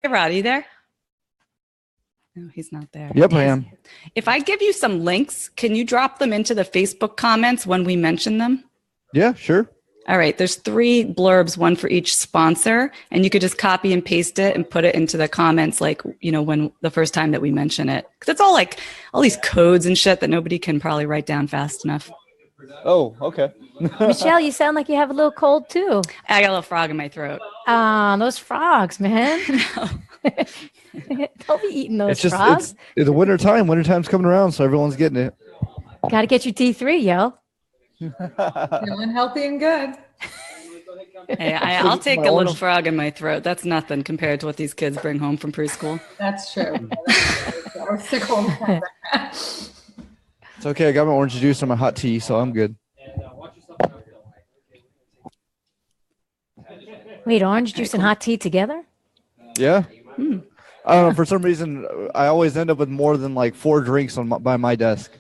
Hey, Rod, are you there? No, he's not there. Yep, I am. If I give you some links, can you drop them into the Facebook comments when we mention them? Yeah, sure. All right. There's 3 blurbs, one for each sponsor, and you could just copy and paste it and put it into the comments, like, when the first time that we mention it. Because it's all like all these codes and shit that nobody can probably write down fast enough. Oh, okay. Michelle, you sound like you have a little cold too. I got a little frog in my throat. Those frogs, man. Don't be eating those frogs. It's the winter time. Wintertime's coming around, so everyone's getting it. Got to get your T3, yo. Feeling healthy and good. Hey, I'll take a little frog in my throat. That's nothing compared to what these kids bring home from preschool. That's true. I was sick all the time. It's okay. I got my orange juice and my hot tea, so I'm good. Wait, orange juice and hot tea together? Yeah. I don't know. For some reason, I always end up with more than like 4 drinks by my desk.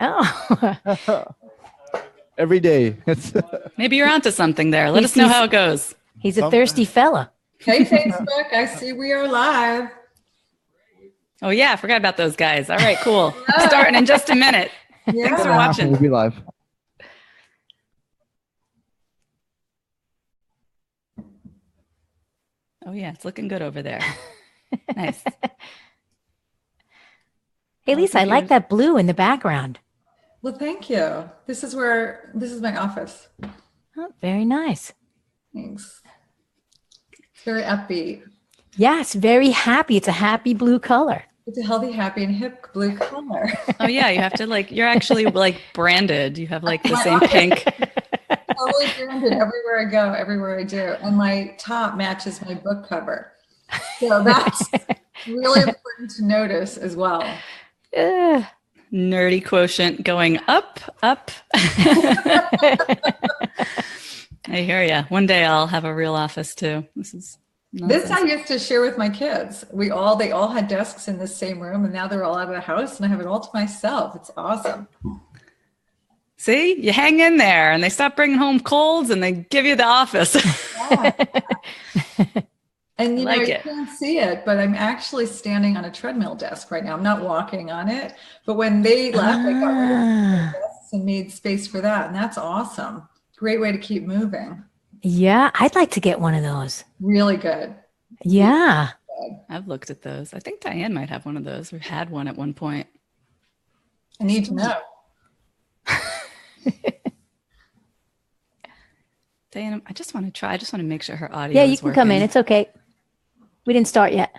Oh. Every day. Maybe you're onto something there. Let us know how it goes. He's a thirsty fella. Hey, Facebook. I see we are live. Oh, yeah. I forgot about those guys. All right, cool. Starting in just a minute. Yeah. Thanks for watching. We'll be live. Oh, yeah. It's looking good over there. Nice. Hey, Lisa, I like that blue in the background. Well, thank you. This is my office. Oh, very nice. Thanks. It's very upbeat. Yes, very happy. It's a happy blue color. It's a healthy, happy, and hip blue color. Oh, yeah. You have to you're actually branded. You have the same pink. Totally branded everywhere I go, everywhere I do. And my top matches my book cover. So that's really important to notice as well. Nerdy quotient going up, up. I hear ya. One day I'll have a real office too. This I used to share with my kids. They all had desks in the same room, and now they're all out of the house, and I have it all to myself. It's awesome. See, you hang in there, and they stop bringing home colds, and they give you the office. Yeah. And you it. can't see it, but I'm actually standing on a treadmill desk right now. I'm not walking on it, but when they left, I got rid of the desks and made space for that, and that's awesome. Great way to keep moving. Yeah, I'd like to get one of those. Really good. Yeah. I've looked at those. I think Diane might have one of those, or had one at one point. I need to know. Diane, I just want to try. I just want to make sure her audio Yeah, is you can working. come in. It's okay. We didn't start yet.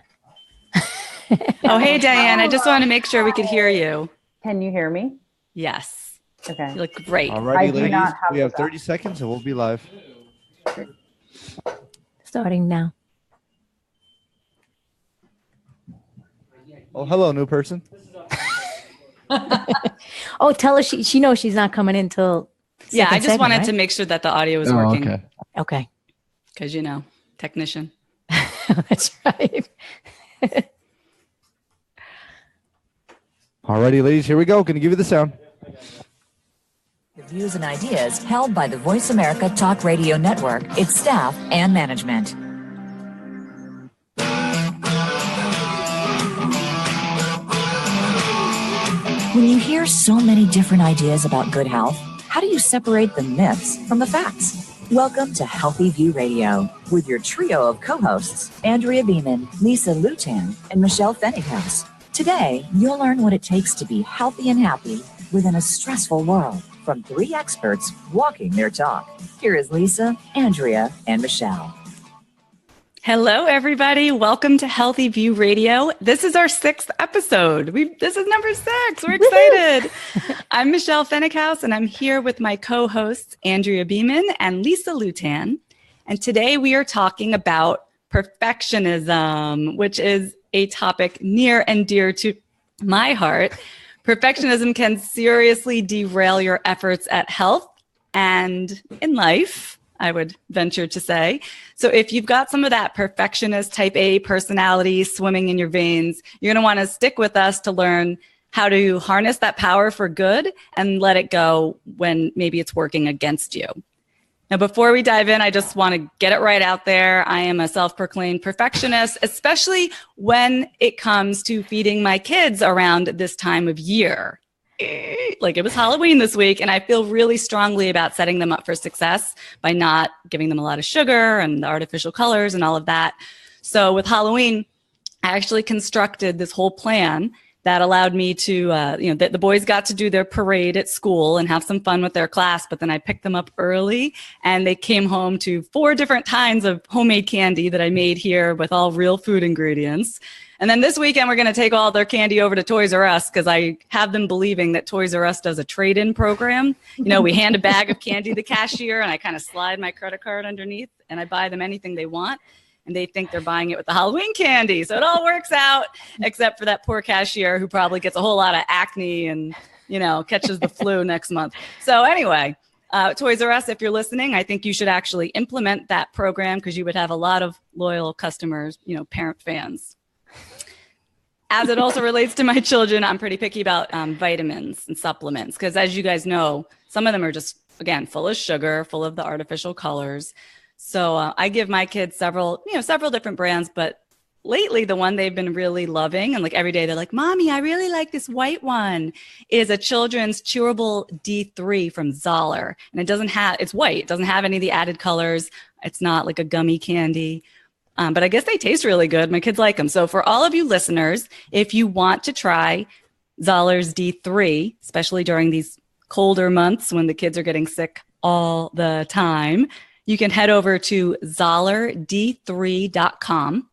Oh, hey, Diane. I just want to make sure we could hear you. Can you hear me? Yes. Okay. You look great. All righty, ladies. We have 30 seconds and we'll be live. Starting now. Oh, hello, new person. Oh, tell her she knows she's not coming in till. Yeah, I just wanted to make sure that the audio was working. Okay. Okay. Because, technician. That's right. All righty, ladies. Here we go. Going to give you the sound. The views and ideas held by the Voice America Talk Radio Network, its staff, and management. When you hear so many different ideas about good health, how do you separate the myths from the facts? Welcome to Healthy View Radio with your trio of co-hosts, Andrea Beeman, Lisa Lutan, and Michelle Fennighaus. Today, you'll learn what it takes to be healthy and happy within a stressful world from 3 experts walking their talk. Here is Lisa, Andrea, and Michelle. Hello, everybody. Welcome to Healthy View Radio. This is our 6th episode. This is number 6. We're excited. I'm Michelle Fennighaus, and I'm here with my co-hosts, Andrea Beeman and Lisa Lutan. And today we are talking about perfectionism, which is a topic near and dear to my heart. Perfectionism can seriously derail your efforts at health and in life, I would venture to say. So if you've got some of that perfectionist type A personality swimming in your veins, you're going to want to stick with us to learn how to harness that power for good and let it go when maybe it's working against you. Now, before we dive in, I just want to get it right out there. I am a self-proclaimed perfectionist, especially when it comes to feeding my kids around this time of year. Like, it was Halloween this week, and I feel really strongly about setting them up for success by not giving them a lot of sugar and the artificial colors and all of that. So with Halloween, I actually constructed this whole plan that allowed me to, the boys got to do their parade at school and have some fun with their class, but then I picked them up early and they came home to 4 different kinds of homemade candy that I made here with all real food ingredients. And then this weekend, we're going to take all their candy over to Toys R Us because I have them believing that Toys R Us does a trade-in program. We hand a bag of candy to the cashier and I kind of slide my credit card underneath and I buy them anything they want. And they think they're buying it with the Halloween candy. So it all works out, except for that poor cashier who probably gets a whole lot of acne and, catches the flu next month. So anyway, Toys R Us, if you're listening, I think you should actually implement that program because you would have a lot of loyal customers, parent fans. As it also relates to my children, I'm pretty picky about vitamins and supplements because as you guys know, some of them are just, again, full of sugar, full of the artificial colors. So I give my kids several different brands, but lately the one they've been really loving and like every day they're like, Mommy, I really like this white one is a children's chewable D3 from Zoller. And it's white. It doesn't have any of the added colors. It's not like a gummy candy. But I guess they taste really good. My kids like them. So for all of you listeners, if you want to try Zoller's D3, especially during these colder months when the kids are getting sick all the time, you can head over to zollerd3.com.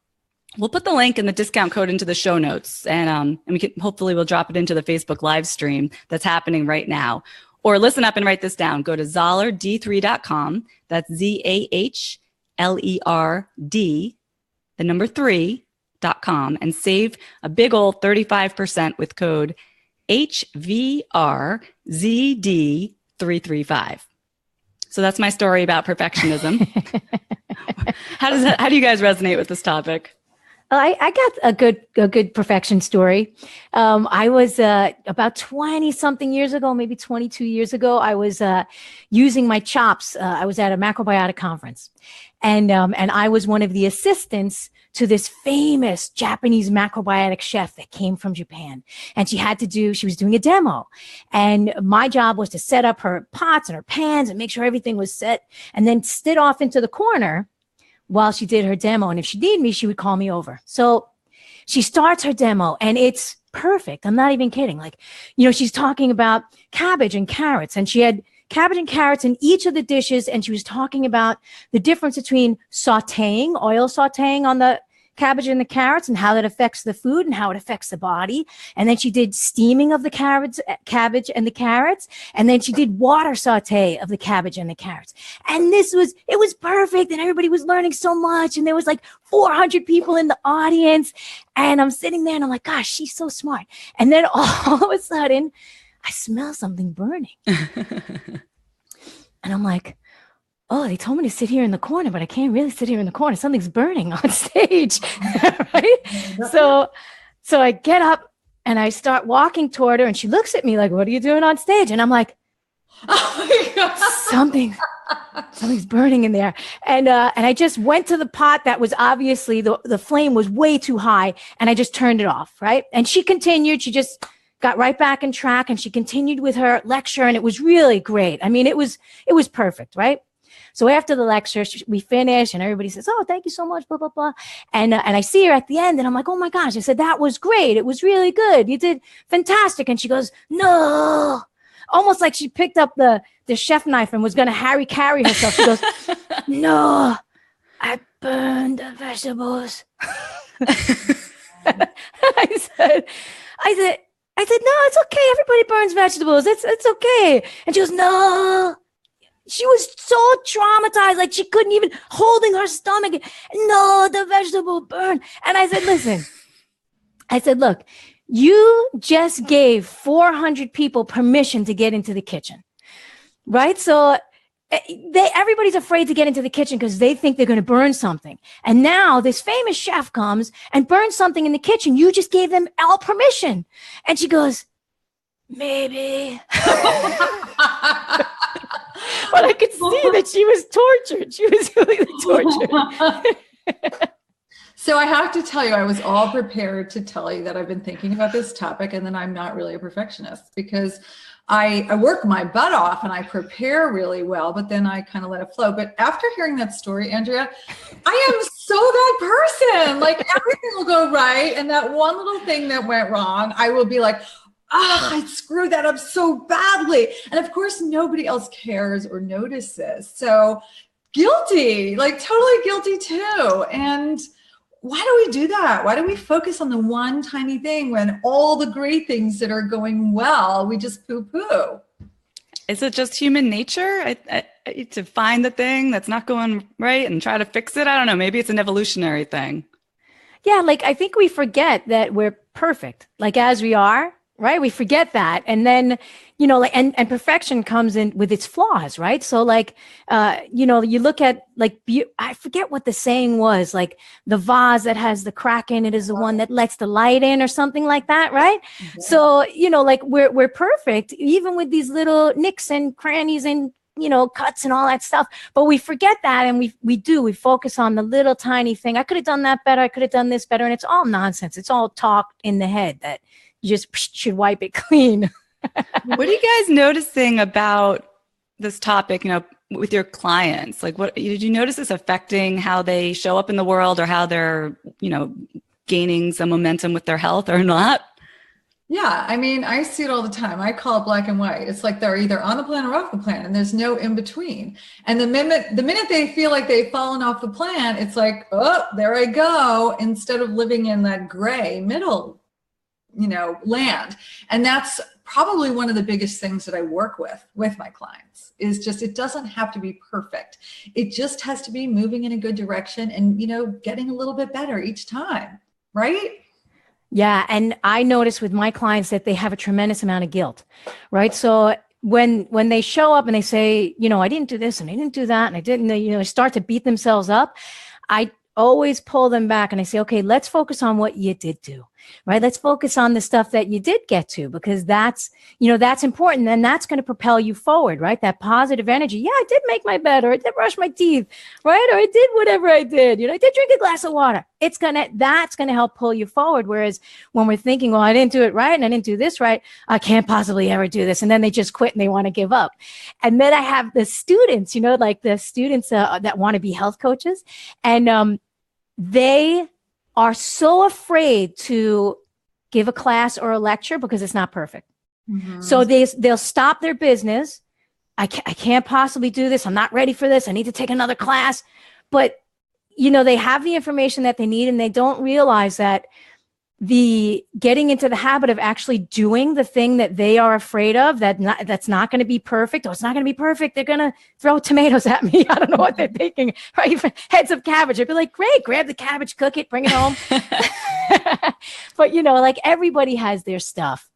We'll put the link and the discount code into the show notes, and we'll drop it into the Facebook live stream that's happening right now. Or listen up and write this down. Go to zollerd3.com. That's ZAHLERD, the number 3.com, and save a big old 35% with code HVRZD335. So that's my story about perfectionism. How do you guys resonate with this topic? I got a good perfection story. I was about 20 something years ago, maybe 22 years ago. I was using my chops. I was at a macrobiotic conference, and I was one of the assistants to this famous Japanese macrobiotic chef that came from Japan. And she was doing a demo. And my job was to set up her pots and her pans and make sure everything was set and then sit off into the corner while she did her demo. And if she needed me, she would call me over. So she starts her demo and it's perfect. I'm not even kidding. She's talking about cabbage and carrots, and she had cabbage and carrots in each of the dishes. And she was talking about the difference between oil sauteing on the cabbage and the carrots and how that affects the food and how it affects the body. And then she did steaming of the cabbage and the carrots. And then she did water saute of the cabbage and the carrots. And it was perfect. And everybody was learning so much. And there was like 400 people in the audience. And I'm sitting there and I'm like, gosh, she's so smart. And then all of a sudden, I smell something burning. And I'm like, oh, they told me to sit here in the corner, but I can't really sit here in the corner. Something's burning on stage, right? So I get up and I start walking toward her and she looks at me like, what are you doing on stage? And I'm like, oh my God. Something's burning in there. And I just went to the pot that was obviously the flame was way too high. And I just turned it off, right? And she continued, she just got right back in track and she continued with her lecture and it was really great. I mean, it was perfect, right? So after the lecture, we finish and everybody says, oh, thank you so much, blah, blah, blah. And I see her at the end and I'm like, oh my gosh. I said, that was great. It was really good. You did fantastic. And she goes, no, almost like she picked up the chef knife and was going to Harry carry herself. She goes, no, I burned the vegetables. I said, no, it's okay. Everybody burns vegetables. It's okay. And she goes, no. She was so traumatized, like she couldn't even holding her stomach. No, the vegetable burned. And I said, listen, look, you just gave 400 people permission to get into the kitchen, right? So everybody's afraid to get into the kitchen because they think they're going to burn something. And now this famous chef comes and burns something in the kitchen. You just gave them all permission. And she goes, maybe. But I could see that she was tortured. She was really tortured. So I have to tell you, I was all prepared to tell you that I've been thinking about this topic, and then I'm not really a perfectionist because I work my butt off and I prepare really well, but then I kind of let it flow. But after hearing that story, Andrea, I am so that person. Like everything will go right. And that one little thing that went wrong, I will be like, I screwed that up so badly. And of course, nobody else cares or notices. So guilty, like totally guilty too. And why do we do that? Why do we focus on the one tiny thing when all the great things that are going well, we just poo-poo? Is it just human nature to find the thing that's not going right and try to fix it? I don't know. Maybe it's an evolutionary thing. Yeah, like I think we forget that we're perfect, like as we are, right? We forget that. And then, you know, like, and perfection comes in with its flaws, right? So like, you know, you look at like, I forget what the saying was, like the vase that has the crack in it is the one that lets the light in or something like that, right? Mm-hmm. So, you know, like we're perfect, even with these little nicks and crannies and, you know, cuts and all that stuff. But we forget that. And we focus on the little tiny thing. I could have done that better. I could have done this better. And it's all nonsense. It's all talk in the head that you just should wipe it clean. What are you guys noticing about this topic, you know, with your clients? Like, what did you notice this affecting how they show up in the world or how they're, you know, gaining some momentum with their health or not? Yeah, I mean, I see it all the time. I call it black and white. It's like they're either on the plan or off the plan, and there's no in between. And the minute they feel like they've fallen off the plan, it's like, oh, there I go, instead of living in that gray middle, you know, land. And that's probably one of the biggest things that I work with my clients is just, it doesn't have to be perfect. It just has to be moving in a good direction and, you know, getting a little bit better each time, right? Yeah. And I notice with my clients that they have a tremendous amount of guilt, right? So when they show up and they say, you know, I didn't do this and I didn't do that and I didn't, you know, start to beat themselves up, I always pull them back and I say, okay, let's focus on what you did do, right? Let's focus on the stuff that you did get to, because that's, you know, that's important. And that's going to propel you forward, right? That positive energy. Yeah, I did make my bed, or I did brush my teeth, right? Or I did whatever I did, you know, I did drink a glass of water. That's going to help pull you forward. Whereas when we're thinking, well, I didn't do it right and I didn't do this right, I can't possibly ever do this. And then they just quit and they want to give up. And then I have the students, you know, like the students that want to be health coaches, and they are so afraid to give a class or a lecture because it's not perfect. Mm-hmm. So they'll stop their business. I can't possibly do this. I'm not ready for this. I need to take another class. But, you know, they have the information that they need and they don't realize that the getting into the habit of actually doing the thing that they are afraid of, that's not going to be perfect. Oh, it's not going to be perfect. They're going to throw tomatoes at me. I don't know what they're thinking, right? Heads of cabbage. I'd be like, great, grab the cabbage, cook it, bring it home. But, you know, like everybody has their stuff.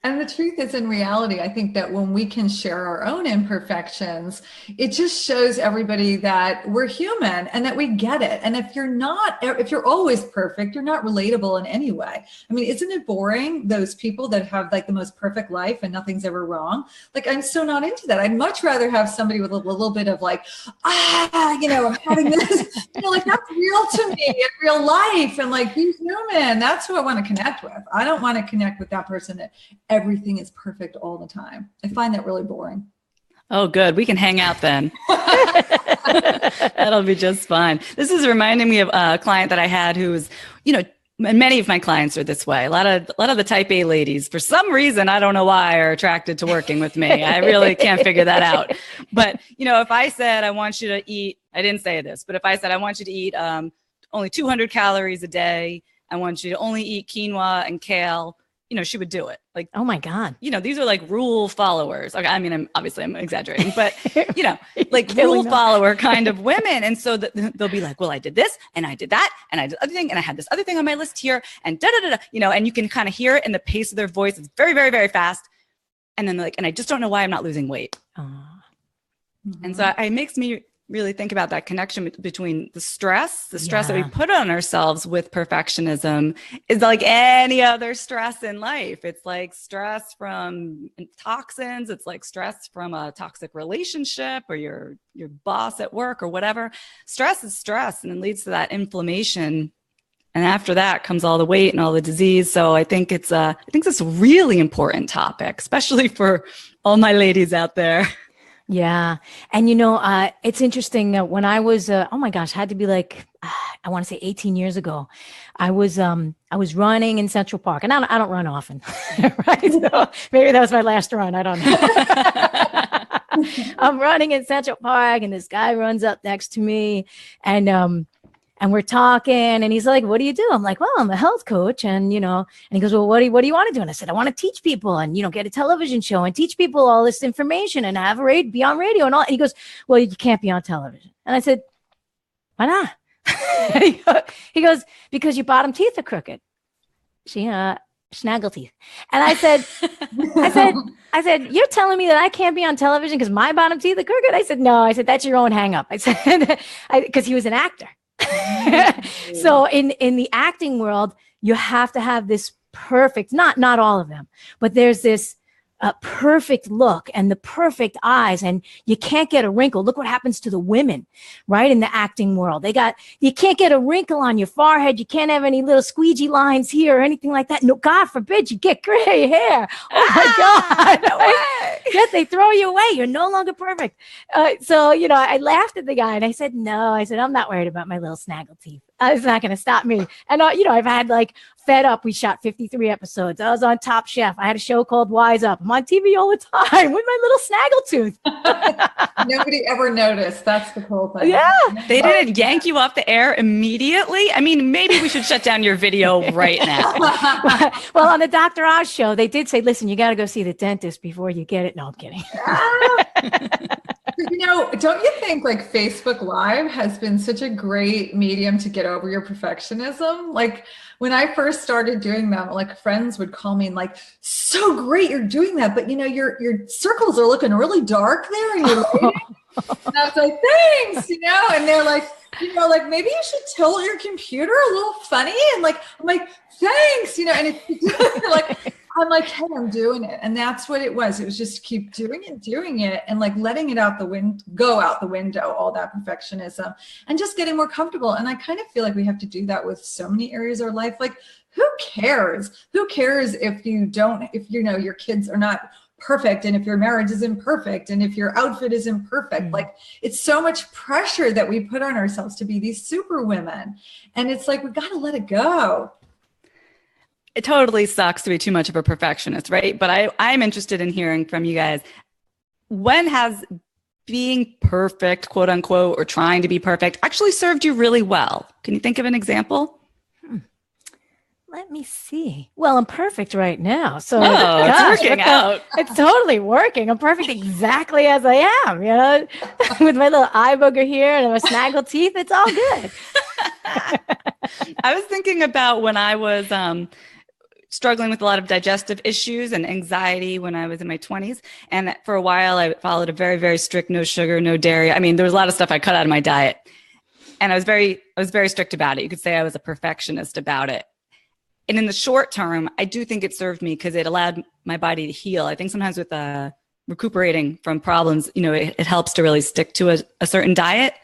And the truth is, in reality, I think that when we can share our own imperfections, it just shows everybody that we're human and that we get it. And if you're always perfect, you're not relatable in any way. I mean, isn't it boring, those people that have like the most perfect life and nothing's ever wrong? Like, I'm so not into that. I'd much rather have somebody with a little bit of like, you know, I'm having this, you know, like that's real to me in real life. And like, be human. That's who I want to connect with. I don't want to connect with that person that everything is perfect all the time. I find that really boring. Oh, good. We can hang out then. That'll be just fine. This is reminding me of a client that I had who was, you know, and many of my clients are this way. A lot of the type A ladies, for some reason, I don't know why, are attracted to working with me. I really can't figure that out. But, you know, if I said, I want you to eat, I didn't say this, but if I said, I want you to eat only 200 calories a day, I want you to only eat quinoa and kale, you know, she would do it. Like, oh my God. You know, these are like rule followers. Okay, I mean, I'm exaggerating, but you know, like rule follower kind of women. And so they'll be like, well, I did this and I did that and I did other thing and I had this other thing on my list here and you know, and you can kind of hear it in the pace of their voice. It's very, very, very fast. And then they're like, and I just don't know why I'm not losing weight. Mm-hmm. And so it makes me really think about that connection between the stress that we put on ourselves with perfectionism is like any other stress in life. It's like stress from toxins. It's like stress from a toxic relationship or your boss at work or whatever. Stress is stress, and it leads to that inflammation. And after that comes all the weight and all the disease. So I think it's a really important topic, especially for all my ladies out there. Yeah. And, it's interesting. When I was, oh my gosh, had to be like, I want to say 18 years ago, I was running in Central Park, and I don't run often, right? So maybe that was my last run. I don't know. I'm running in Central Park, and this guy runs up next to me, and we're talking, and he's like, "What do you do?" I'm like, "Well, I'm a health coach." And, and he goes, "Well, what do you want to do?" And I said, "I want to teach people and, get a television show and teach people all this information and be on radio and all." And he goes, "Well, you can't be on television." And I said, "Why not?" He goes, "Because your bottom teeth are crooked." Snaggle teeth. And I said, "You're telling me that I can't be on television because my bottom teeth are crooked?" I said, "No." I said, "That's your own hang up." I said, because he was an actor. So in the acting world, you have to have this perfect, not all of them, but there's this perfect look and the perfect eyes, and you can't get a wrinkle. Look what happens to the women, right? In the acting world, you can't get a wrinkle on your forehead. You can't have any little squeegee lines here or anything like that. No, God forbid you get gray hair. Oh my God. No way. Yes, they throw you away. You're no longer perfect. So, I laughed at the guy and I said, "No," I said, "I'm not worried about my little snaggle teeth. It's not going to stop me." And, I've had like Fed Up. We shot 53 episodes. I was on Top Chef. I had a show called Wise Up. I'm on TV all the time with my little snaggle tooth. Nobody ever noticed. That's the cool thing. Yeah. They didn't yank you off the air immediately. I mean, maybe we should shut down your video right now. Well, on the Dr. Oz show, they did say, "Listen, you got to go see the dentist before you get it." No, I'm kidding. Don't you think like Facebook Live has been such a great medium to get over your perfectionism? Like when I first started doing that, like friends would call me and like, "So great you're doing that, but your circles are looking really dark there." And you're and I was like, "Thanks," and they're like, like maybe you should tilt your computer a little funny. And like, I'm like, "Thanks," and it's like, I'm like, "Hey, I'm doing it." And that's what it was. It was just keep doing it and like letting it go out the window, all that perfectionism, and just getting more comfortable. And I kind of feel like we have to do that with so many areas of our life. Like, who cares? Who cares if your kids are not perfect, and if your marriage is imperfect, and if your outfit is imperfect? Like, it's so much pressure that we put on ourselves to be these super women. And it's like, we got to let it go. It totally sucks to be too much of a perfectionist, right? But I'm interested in hearing from you guys. When has being perfect, quote unquote, or trying to be perfect actually served you really well? Can you think of an example? Let me see. Well, I'm perfect right now. So it's working out. It's totally working. I'm perfect exactly as I am, with my little eye booger here and my snaggle teeth. It's all good. I was thinking about when I was struggling with a lot of digestive issues and anxiety when I was in my 20s. And for a while, I followed a very, very strict no sugar, no dairy. I mean, there was a lot of stuff I cut out of my diet. And I was very strict about it. You could say I was a perfectionist about it. And in the short term, I do think it served me because it allowed my body to heal. I think sometimes with recuperating from problems, it helps to really stick to a certain diet.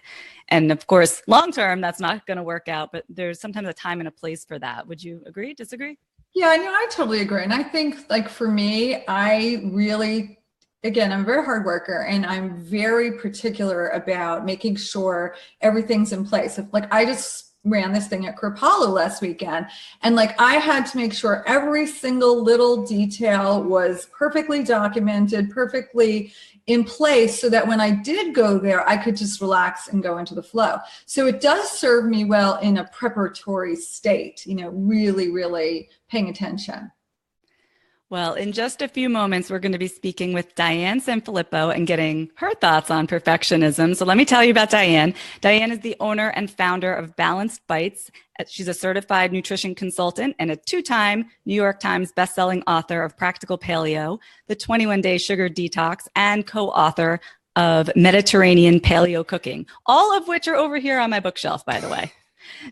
And of course, long term, that's not going to work out, but there's sometimes a time and a place for that. Would you agree, disagree? Yeah, I totally agree. And I think like for me, I really, again, I'm a very hard worker, and I'm very particular about making sure everything's in place. If like I just ran this thing at Kripalu last weekend, and like I had to make sure every single little detail was perfectly documented, perfectly in place, so that when I did go there, I could just relax and go into the flow. So it does serve me well in a preparatory state, really, really paying attention. Well, in just a few moments, we're going to be speaking with Diane Sanfilippo and getting her thoughts on perfectionism. So let me tell you about Diane. Diane is the owner and founder of Balanced Bites. She's a certified nutrition consultant and a 2-time New York Times bestselling author of Practical Paleo, the 21-Day Sugar Detox, and co-author of Mediterranean paleo cooking, all of which are over here on my bookshelf, by the way.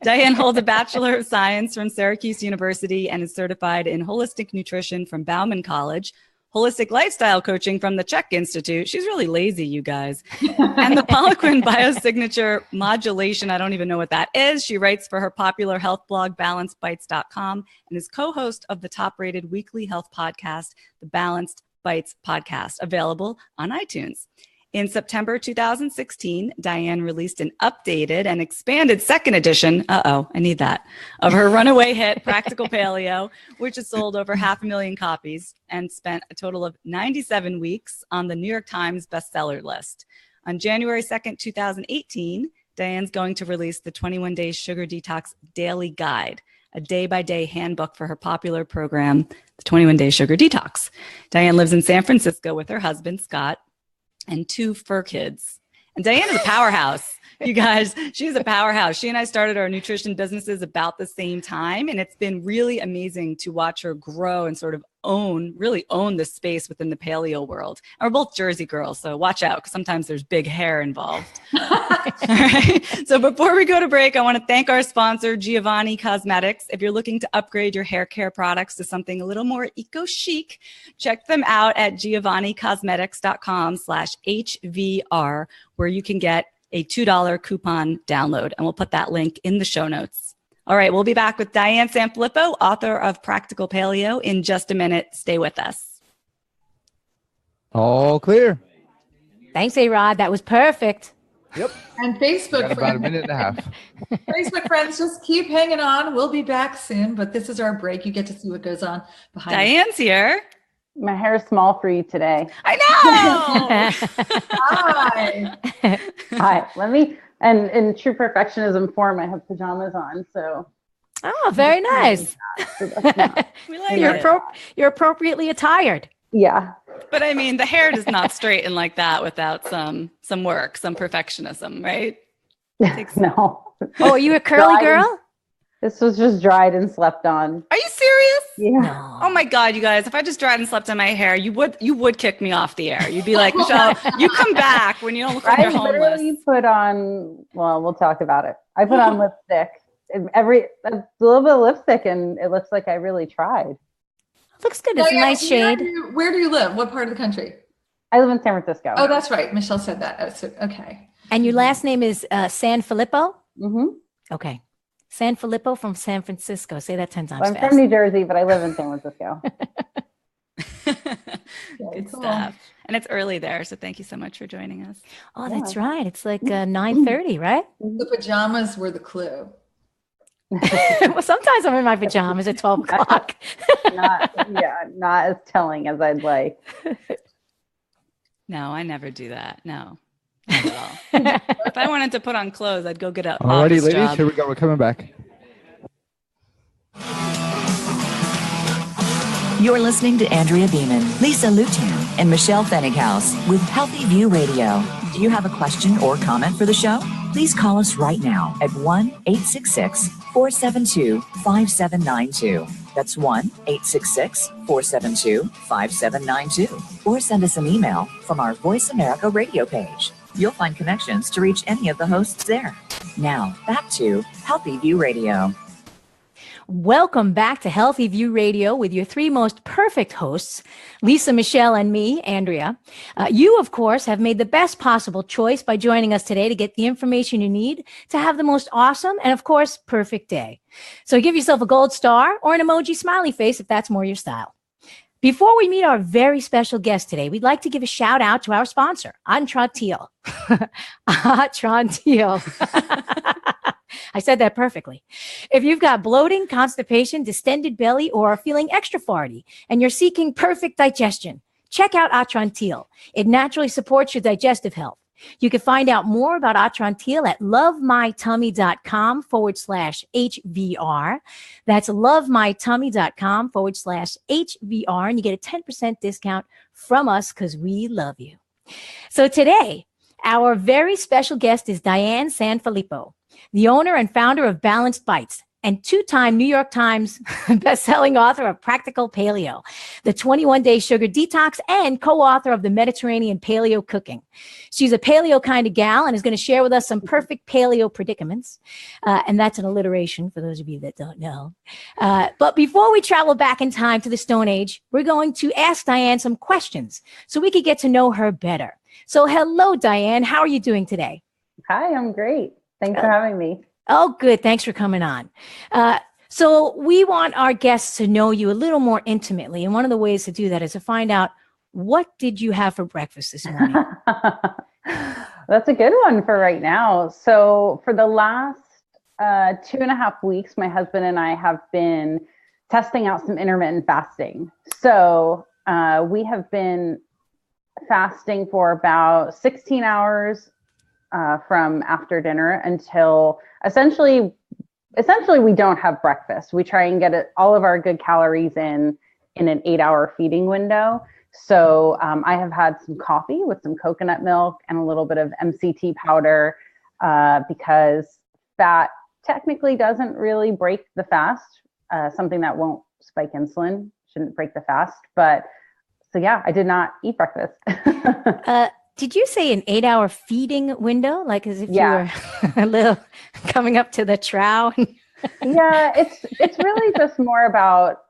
Diane holds a Bachelor of Science from Syracuse University and is certified in holistic nutrition from Bauman College, holistic lifestyle coaching from the Czech Institute. She's really lazy, you guys. And the Poliquin biosignature modulation. I don't even know what that is. She writes for her popular health blog, balancedbites.com, and is co-host of the top-rated weekly health podcast, the Balanced Bites podcast, available on iTunes. In September 2016, Diane released an updated and expanded second edition, I need that, of her runaway hit, Practical Paleo, which has sold over 500,000 copies and spent a total of 97 weeks on the New York Times bestseller list. On January 2nd, 2018, Diane's going to release the 21-Day Sugar Detox Daily Guide, a day-by-day handbook for her popular program, the 21-Day Sugar Detox. Diane lives in San Francisco with her husband, Scott, and 2 fur kids. And Diane is a powerhouse. You guys, she's a powerhouse. She and I started our nutrition businesses about the same time. And it's been really amazing to watch her grow and sort of really own the space within the paleo world. And we're both Jersey girls, so watch out because sometimes there's big hair involved. All right. So before we go to break, I want to thank our sponsor, Giovanni Cosmetics. If you're looking to upgrade your hair care products to something a little more eco-chic, check them out at giovannicosmetics.com/HVR, where you can get a $2 coupon download. And we'll put that link in the show notes. All right, we'll be back with Diane Sanfilippo, author of Practical Paleo, in just a minute. Stay with us. All clear. Thanks, A-Rod. That was perfect. Yep. And Facebook Got about friends, a minute and a half. Facebook friends, just keep hanging on. We'll be back soon, but this is our break. You get to see what goes on behind. Diane's here. My hair is small for you today. I know. Hi. Hi. Let me, and in true perfectionism form, I have pajamas on. So. Oh, very nice. We like You're, it. you're appropriately attired. Yeah. But I mean, the hair does not straighten like that without some work, some perfectionism, right? No. Oh, are you a curly girl? This was just dried and slept on. Are you serious? Yeah. Oh my God, you guys, if I just dried and slept on my hair, you would kick me off the air. You'd be like, Michelle, you come back when you don't look like you're I homeless. literally put on, well, we'll talk about it. I put on lipstick. A little bit of lipstick, and it looks like I really tried. Looks good. It's a nice shade. Where do you live? What part of the country? I live in San Francisco. Oh, that's right. Michelle said that. Oh, so, okay. And your last name is Sanfilippo? Mm-hmm. Okay. Sanfilippo from San Francisco. Say that 10 times Well, I'm fast. from New Jersey, but I live in San Francisco. Good Cool. stuff. And it's early there, so thank you so much for joining us. Oh, that's right. It's like 9:30, right? The pajamas were the clue. Well, sometimes I'm in my pajamas at 12 o'clock. Not as telling as I'd like. No, I never do that. No. Not at all. If I wanted to put on clothes, I'd go get a Alrighty, office ladies, job. here we go. We're coming back. You're listening to Andrea Beeman, Lisa Lutan, and Michelle Fennighaus with Healthy View Radio. Do you have a question or comment for the show? Please call us right now at 1-866-472-5792. That's 1-866-472-5792. Or send us an email from our Voice America radio page. You'll find connections to reach any of the hosts there. Now, back to Healthy View Radio. Welcome back to Healthy View Radio with your 3 most perfect hosts, Lisa, Michelle, and me, Andrea. You, of course, have made the best possible choice by joining us today to get the information you need to have the most awesome and, of course, perfect day. So give yourself a gold star or an emoji smiley face if that's more your style. Before we meet our very special guest today, we'd like to give a shout out to our sponsor, Atrantil. Atrantil. I said that perfectly. If you've got bloating, constipation, distended belly, or are feeling extra farty, and you're seeking perfect digestion, check out Atrantil. It naturally supports your digestive health. You can find out more about Atrantil at lovemytummy.com/HVR. That's lovemytummy.com/HVR. And you get a 10% discount from us because we love you. So today, our very special guest is Diane Sanfilippo, the owner and founder of Balanced Bites, and 2-time New York Times bestselling author of Practical Paleo, the 21-day Sugar Detox, and co-author of the Mediterranean Paleo Cooking. She's a paleo kind of gal and is going to share with us some perfect paleo predicaments. And that's an alliteration for those of you that don't know. But before we travel back in time to the Stone Age, we're going to ask Diane some questions so we could get to know her better. So hello, Diane. How are you doing today? Hi, I'm great. Thanks for having me. Oh, good. Thanks for coming on. So we want our guests to know you a little more intimately. And one of the ways to do that is to find out, what did you have for breakfast this morning? That's a good one for right now. So for the last 2.5 weeks, my husband and I have been testing out some intermittent fasting. So we have been fasting for about 16 hours from after dinner until essentially we don't have breakfast. We try and get all of our good calories in an 8-hour feeding window. So I have had some coffee with some coconut milk and a little bit of MCT powder because fat technically doesn't really break the fast. Something that won't spike insulin shouldn't break the fast. But so yeah, I did not eat breakfast. Did you say an 8-hour feeding window? Like as if you Yeah. were a little coming up to the trough? Yeah, it's really just more about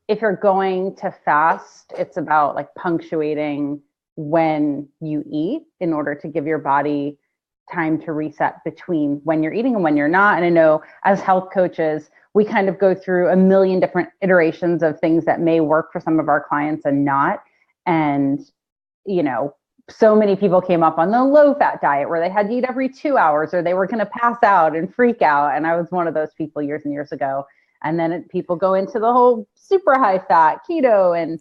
if you're going to fast, it's about like punctuating when you eat in order to give your body time to reset between when you're eating and when you're not. And I know as health coaches, we kind of go through a million different iterations of things that may work for some of our clients and not. And, you know, so many people came up on the low fat diet where they had to eat every 2 hours or they were going to pass out and freak out. And I was one of those people years and years ago. And then people go into the whole super high fat keto. And,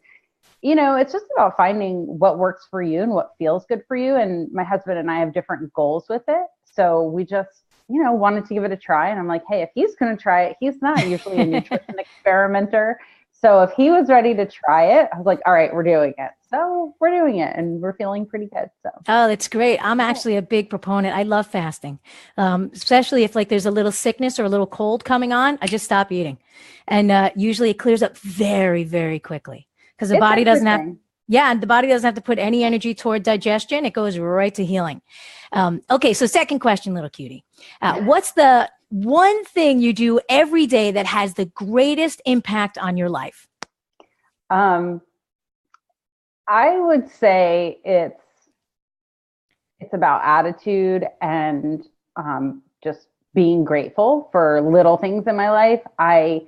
you know, it's just about finding what works for you and what feels good for you. And my husband and I have different goals with it. So we just, you know, wanted to give it a try. And I'm like, hey, if he's going to try it, he's not usually a nutrition experimenter. So if he was ready to try it, I was like, all right, we're doing it. So we're doing it and we're feeling pretty good. So. Oh, that's great. I'm actually a big proponent. I love fasting, especially if like there's a little sickness or a little cold coming on. I just stop eating. And usually it clears up very, very quickly because the body doesn't have. Yeah, and the body doesn't have to put any energy toward digestion. It goes right to healing. Okay, so second question, little cutie. What's the one thing you do every day that has the greatest impact on your life? I would say it's about attitude and just being grateful for little things in my life. I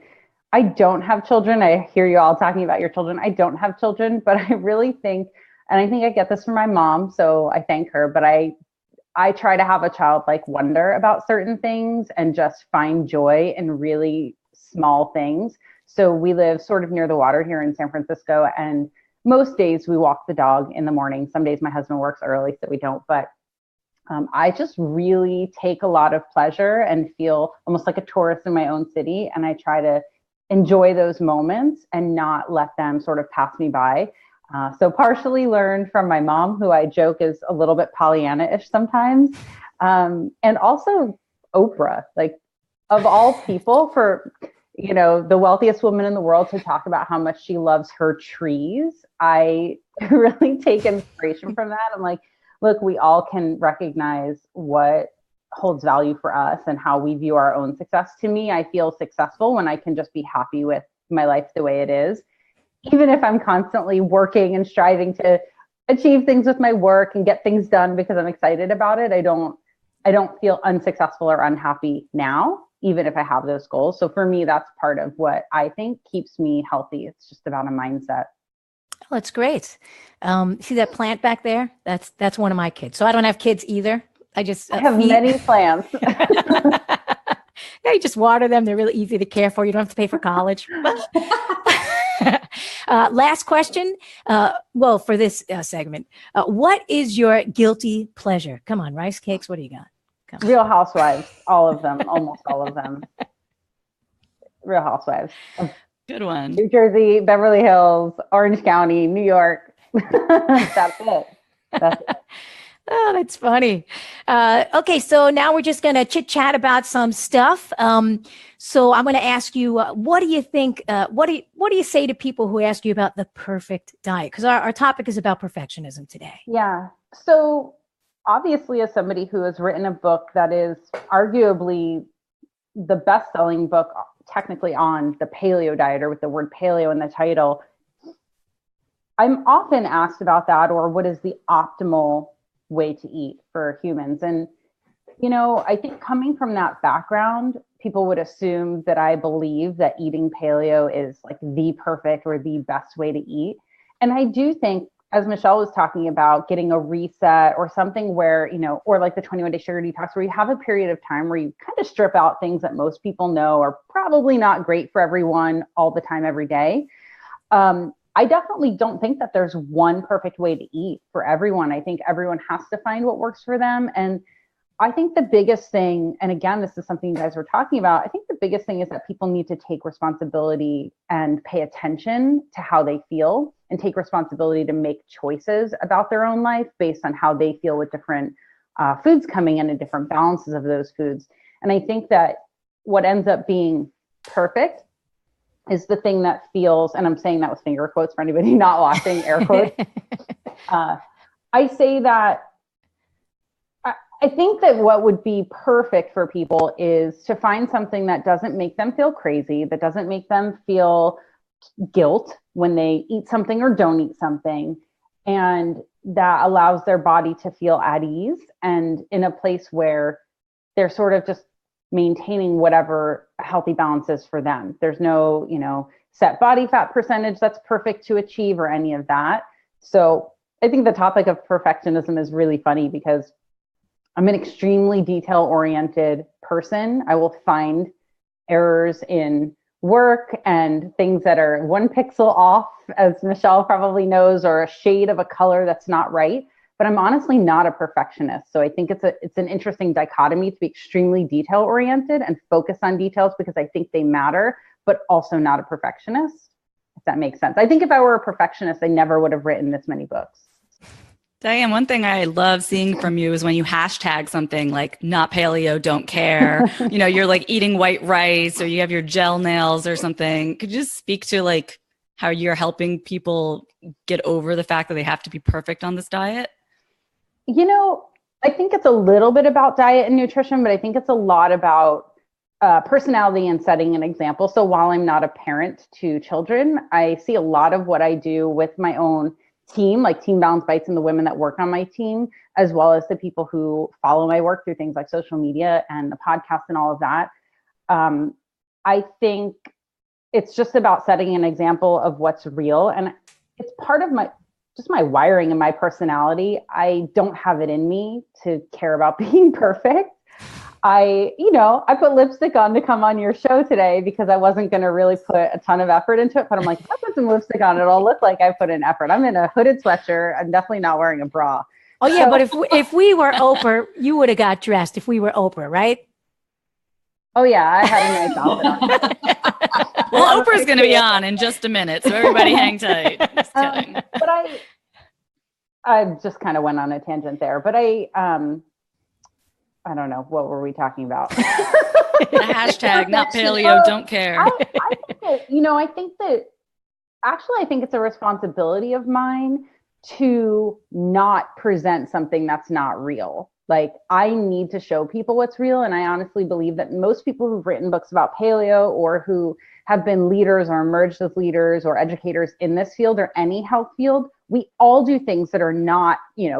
don't have children. I hear you all talking about your children. I don't have children, but I really think, and I think I get this from my mom, so I thank her, but I try to have a childlike wonder about certain things and just find joy in really small things. So we live sort of near the water here in San Francisco, and most days we walk the dog in the morning. Some days my husband works early, so we don't, but I just really take a lot of pleasure and feel almost like a tourist in my own city. And I try to enjoy those moments and not let them sort of pass me by. So partially learned from my mom, who I joke is a little bit Pollyanna-ish sometimes. And also Oprah, like of all people, for, you know, the wealthiest woman in the world to talk about how much she loves her trees. I really take inspiration from that. I'm like, look, we all can recognize what holds value for us and how we view our own success. To me, I feel successful when I can just be happy with my life the way it is. Even if I'm constantly working and striving to achieve things with my work and get things done because I'm excited about it, I don't feel unsuccessful or unhappy now, even if I have those goals. So for me, that's part of what I think keeps me healthy. It's just about a mindset. Oh, that's great. See that plant back there? That's one of my kids. So I don't have kids either. I have many plants. Yeah, you just water them. They're really easy to care for. You don't have to pay for college. Last question. Well, for this segment, what is your guilty pleasure? Come on, rice cakes. What do you got? Real Housewives, all of them, almost all of them. Real Housewives. Good one. New Jersey, Beverly Hills, Orange County, New York. That's it. Oh, that's funny. Okay, so now we're just going to chit chat about some stuff. So I'm going to ask you, what do you think? What do you say to people who ask you about the perfect diet? Because our topic is about perfectionism today. Yeah. So obviously, as somebody who has written a book that is arguably the best-selling book technically on the paleo diet, or with the word paleo in the title, I'm often asked about that, or what is the optimal way to eat for humans. And, I think coming from that background, people would assume that I believe that eating paleo is like the perfect or the best way to eat. And I do think, as Michelle was talking about, getting a reset or something where, or like the 21-day sugar detox, where you have a period of time where you kind of strip out things that most people know are probably not great for everyone all the time, every day. I definitely don't think that there's one perfect way to eat for everyone. I think everyone has to find what works for them. And I think the biggest thing, and again, this is something you guys were talking about, I think the biggest thing is that people need to take responsibility and pay attention to how they feel, and take responsibility to make choices about their own life based on how they feel with different foods coming in and different balances of those foods. And I think that what ends up being perfect is the thing that feels, and I'm saying that with finger quotes for anybody not watching, air quotes. I say that I think that what would be perfect for people is to find something that doesn't make them feel crazy, that doesn't make them feel guilt when they eat something or don't eat something, and that allows their body to feel at ease and in a place where they're sort of just maintaining whatever healthy balance is for them. There's no, set body fat percentage that's perfect to achieve or any of that. So I think the topic of perfectionism is really funny because I'm an extremely detail-oriented person. I will find errors in work and things that are 1 pixel off, as Michelle probably knows, or a shade of a color that's not right. But I'm honestly not a perfectionist. So I think it's an interesting dichotomy to be extremely detail-oriented and focus on details because I think they matter, but also not a perfectionist, if that makes sense. I think if I were a perfectionist, I never would have written this many books. Diane, one thing I love seeing from you is when you hashtag something like not paleo, don't care, you're like eating white rice or you have your gel nails or something. Could you just speak to like how you're helping people get over the fact that they have to be perfect on this diet? I think it's a little bit about diet and nutrition, but I think it's a lot about personality and setting an example. So while I'm not a parent to children, I see a lot of what I do with my own team, like Team Balance Bites and the women that work on my team, as well as the people who follow my work through things like social media and the podcast and all of that. I think it's just about setting an example of what's real. And it's part of my wiring and my personality. I don't have it in me to care about being perfect. I put lipstick on to come on your show today because I wasn't going to really put a ton of effort into it. But I'm like, if I put some lipstick on, it'll look like I put in effort. I'm in a hooded sweatshirt. I'm definitely not wearing a bra. Oh, yeah. But if we were Oprah, you would have got dressed if we were Oprah, right? Oh, yeah. I had a nice outfit on. Well, Oprah's going to be on in just a minute. So everybody hang tight. Just kidding. But I just kind of went on a tangent there. But I don't know. What were we talking about? The hashtag not paleo, don't care. I think it's a responsibility of mine to not present something that's not real. Like, I need to show people what's real. And I honestly believe that most people who've written books about paleo or who have been leaders or emerged as leaders or educators in this field or any health field, we all do things that are not,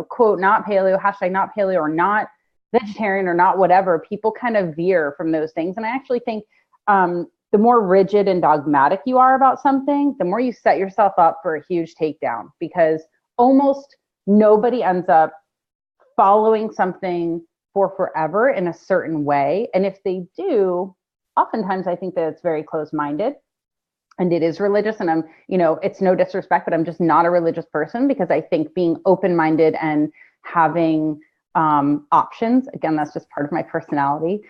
quote, not paleo, hashtag not paleo, or not vegetarian or not whatever. People kind of veer from those things. And I actually think the more rigid and dogmatic you are about something, the more you set yourself up for a huge takedown, because almost nobody ends up following something for forever in a certain way. And if they do, oftentimes I think that it's very closed-minded and it is religious. And it's no disrespect, but I'm just not a religious person, because I think being open-minded and having options, again, that's just part of my personality,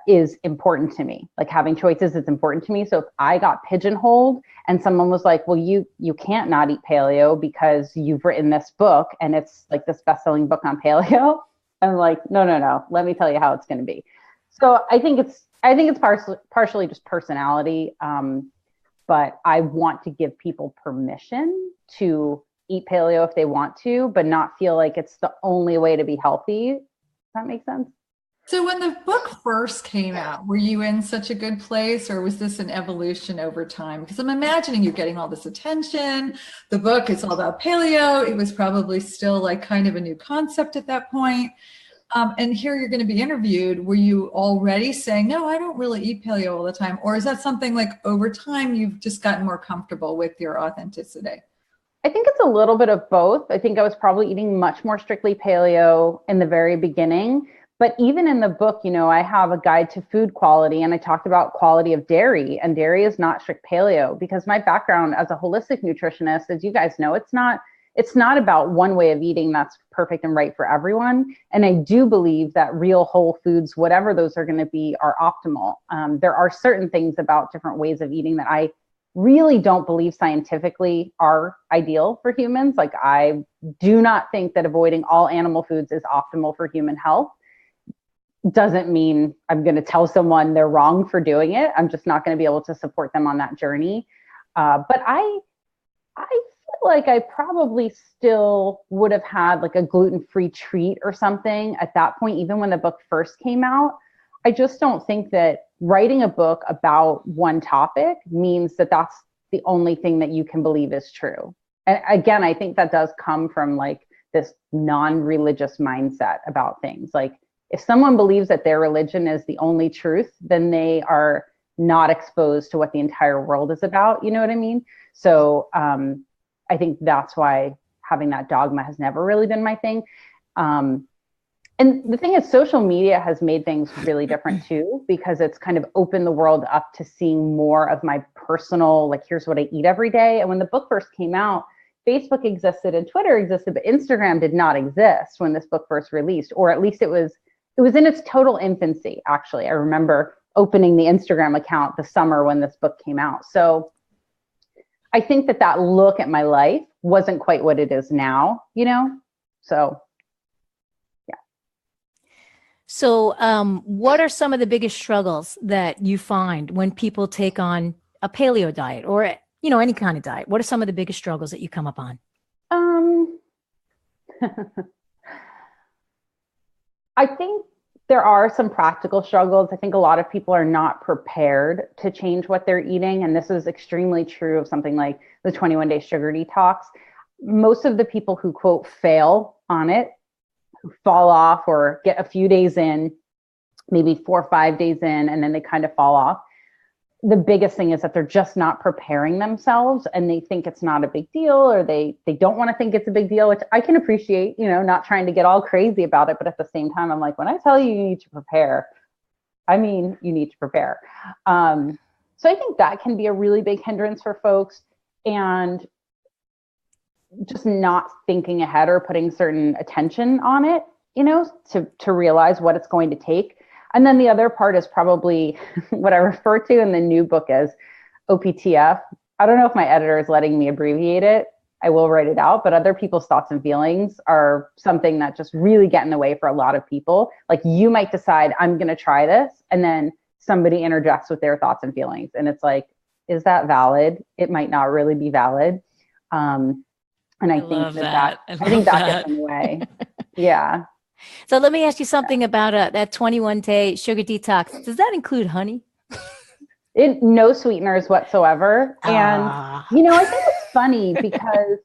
is important to me. Like having choices is important to me. So if I got pigeonholed and someone was like, well, you can't not eat paleo because you've written this book and it's like this best-selling book on paleo. I'm like, no. Let me tell you how it's going to be. So I think it's partially just personality. But I want to give people permission to eat paleo if they want to, but not feel like it's the only way to be healthy. Does that make sense? So when the book first came out, were you in such a good place, or was this an evolution over time? Because I'm imagining you're getting all this attention. The book is all about paleo. It was probably still like kind of a new concept at that point. And here you're going to be interviewed. Were you already saying, no, I don't really eat paleo all the time? Or is that something like over time you've just gotten more comfortable with your authenticity? I think it's a little bit of both. I think I was probably eating much more strictly paleo in the very beginning. But even in the book, you know, I have a guide to food quality, and I talked about quality of dairy, and dairy is not strict paleo, because my background as a holistic nutritionist, as you guys know, it's not about one way of eating that's perfect and right for everyone. And I do believe that real whole foods, whatever those are going to be, are optimal. There are certain things about different ways of eating that I really don't believe scientifically are ideal for humans. Like, I do not think that avoiding all animal foods is optimal for human health. Doesn't mean I'm going to tell someone they're wrong for doing it. I'm just not going to be able to support them on that journey. But I feel like I probably still would have had like a gluten-free treat or something at that point, even when the book first came out. I just don't think that writing a book about one topic means that that's the only thing that you can believe is true. And again, I think that does come from like this non-religious mindset about things. Like, if someone believes that their religion is the only truth, then they are not exposed to what the entire world is about. You know what I mean? So I think that's why having that dogma has never really been my thing. And the thing is, social media has made things really different too, because it's kind of opened the world up to seeing more of my personal, like, here's what I eat every day. And when the book first came out, Facebook existed and Twitter existed, but Instagram did not exist when this book first released, or at least it was in its total infancy. Actually, I remember opening the Instagram account the summer when this book came out. So I think that look at my life wasn't quite what it is now, you know? So, yeah. So what are some of the biggest struggles that you find when people take on a paleo diet, or, you know, any kind of diet? What are some of the biggest struggles that you come up on? I think there are some practical struggles. I think a lot of people are not prepared to change what they're eating. And this is extremely true of something like the 21-day sugar detox. Most of the people who, quote, fail on it, who fall off or get a few days in, maybe 4 or 5 days in, and then they kind of fall off. The biggest thing is that they're just not preparing themselves, and they think it's not a big deal, or they don't want to think it's a big deal, which I can appreciate, you know, not trying to get all crazy about it. But at the same time, I'm like, when I tell you you need to prepare, I mean, you need to prepare. So I think that can be a really big hindrance for folks, and just not thinking ahead or putting certain attention on it, you know, to realize what it's going to take. And then the other part is probably what I refer to in the new book as OPTF. I don't know if my editor is letting me abbreviate it. I will write it out, but other people's thoughts and feelings are something that just really get in the way for a lot of people. Like, you might decide, I'm going to try this, and then somebody interjects with their thoughts and feelings. And it's like, is that valid? It might not really be valid. And I think that gets in the way. Yeah. So let me ask you something about that 21-day sugar detox. Does that include honey? No sweeteners whatsoever. And, you know, I think it's funny because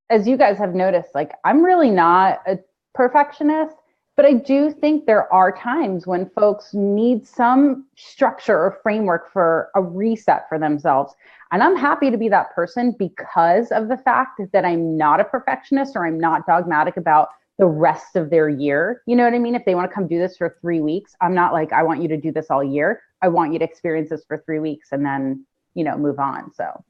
as you guys have noticed, like, I'm really not a perfectionist, but I do think there are times when folks need some structure or framework for a reset for themselves. And I'm happy to be that person because of the fact that I'm not a perfectionist, or I'm not dogmatic about the rest of their year. You know what I mean? If they want to come do this for 3 weeks, I'm not like, I want you to do this all year. I want you to experience this for 3 weeks and then, you know, move on. So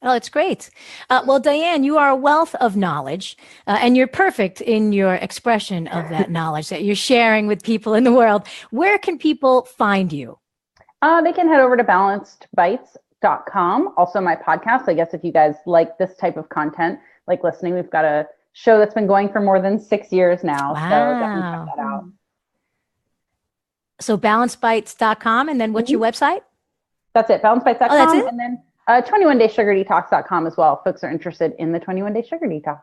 Oh, it's great. Well, Diane, you are a wealth of knowledge, and you're perfect in your expression of that knowledge that you're sharing with people in the world. Where can people find you? They can head over to balancedbites.com. Also, my podcast. I guess if you guys like this type of content, like listening, we've got a show that's been going for more than 6 years now. Wow. So definitely check that out. So balancedbites.com. And then what's your website? That's it, balancedbites.com. Oh, that's it? And then 21daysugardetox.com as well. Folks are interested in the 21-Day Sugar Detox.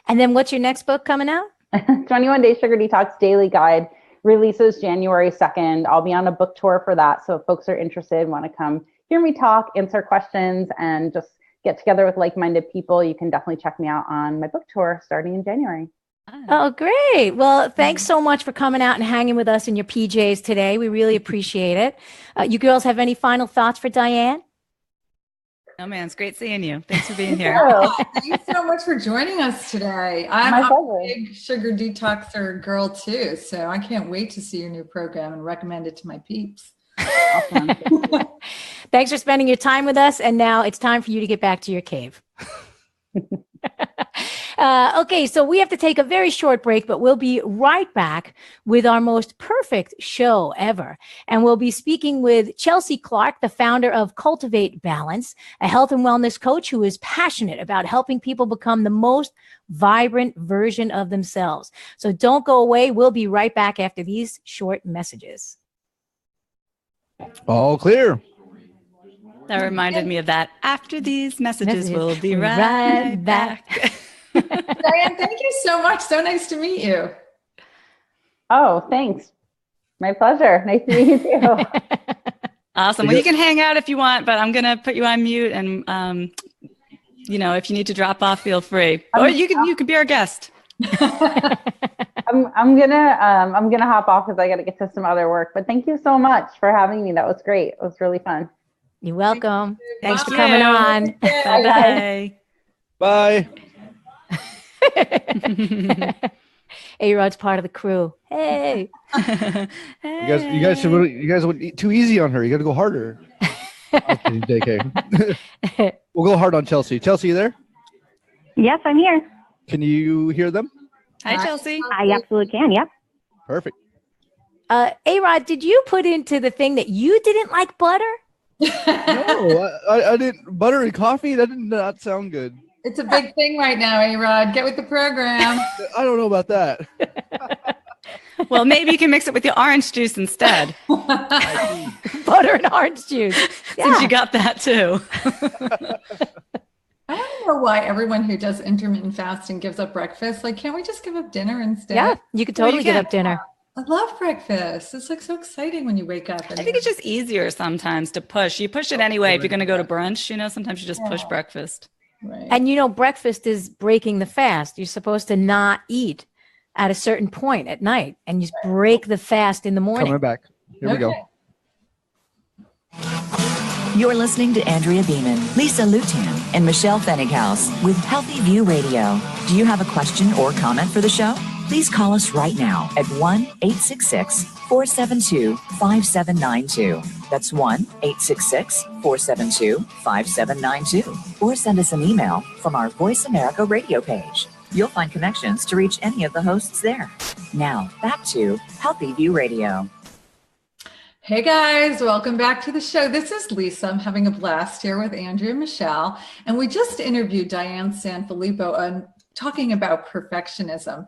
And then what's your next book coming out? 21-Day Sugar Detox Daily Guide releases January 2nd. I'll be on a book tour for that. So if folks are interested, want to come hear me talk, answer questions, and just get together with like-minded people, you can definitely check me out on my book tour starting in January. Oh, great. Well, thanks so much for coming out and hanging with us in your PJs today. We really appreciate it. You girls have any final thoughts for Diane? Oh man, it's great seeing you. Thanks for being here. Thanks so much for joining us today. I'm a big Sugar Detoxer girl too, so I can't wait to see your new program and recommend it to my peeps. Awesome. Thanks for spending your time with us. And now it's time for you to get back to your cave. Okay, so we have to take a very short break, but we'll be right back with our most perfect show ever. And we'll be speaking with Chelsea Clark, the founder of Cultivate Balance, a health and wellness coach who is passionate about helping people become the most vibrant version of themselves. So don't go away. We'll be right back after these short messages. All clear. That reminded me of that. After these messages, we'll be right back. Diane, thank you so much. So nice to meet you. Oh, thanks. My pleasure. Nice to meet you too. Awesome. Well, you can hang out if you want, but I'm going to put you on mute. And, if you need to drop off, feel free. Or you can be our guest. I'm gonna hop off because I got to get to some other work. But thank you so much for having me. That was great. It was really fun. You're welcome. Thanks for coming on. Bye. Bye. A-Rod's part of the crew. Hey. You guys went too easy on her. You got to go harder. Okay, JK. We'll go hard on Chelsea. Chelsea, you there? Yes, I'm here. Can you hear them? Hi, Chelsea. I absolutely can. Yep. Perfect. A-Rod, did you put into the thing that you didn't like butter? No, I didn't. Butter and coffee? That did not sound good. It's a big thing right now, A-Rod. Get with the program. I don't know about that. Well, maybe you can mix it with the orange juice instead. Butter and orange juice. Yeah. Since you got that too. I don't know why everyone who does intermittent fasting gives up breakfast. Like, can't we just give up dinner instead? Yeah, you could totally give up dinner. I love breakfast. It's like so exciting when you wake up. I think it's just easier sometimes to push. You push it anyway if you're going to go to brunch. Sometimes you just push breakfast. Right. And breakfast is breaking the fast. You're supposed to not eat at a certain point at night, and you break the fast in the morning. Coming back. Here we go. You're listening to Andrea Beeman, Lisa Lutan, and Michelle Fennighaus with Healthy View Radio. Do you have a question or comment for the show? Please call us right now at 1-866-472-5792. That's 1-866-472-5792. Or send us an email from our Voice America radio page. You'll find connections to reach any of the hosts there. Now, back to Healthy View Radio. Hey guys, welcome back to the show. This is Lisa. I'm having a blast here with Andrea and Michelle. And we just interviewed Diane Sanfilippo on talking about perfectionism.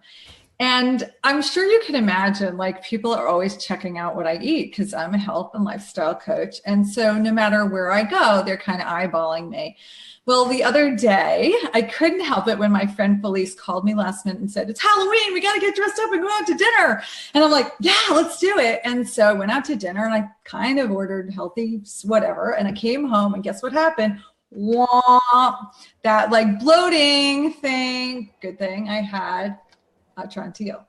And I'm sure you can imagine, like, people are always checking out what I eat because I'm a health and lifestyle coach. And so no matter where I go, they're kind of eyeballing me. Well, the other day, I couldn't help it when my friend Felice called me last minute and said, it's Halloween, we got to get dressed up and go out to dinner. And I'm like, yeah, let's do it. And so I went out to dinner and I kind of ordered healthy, whatever. And I came home and guess what happened? Womp, that like bloating thing. Good thing I had Atrantil.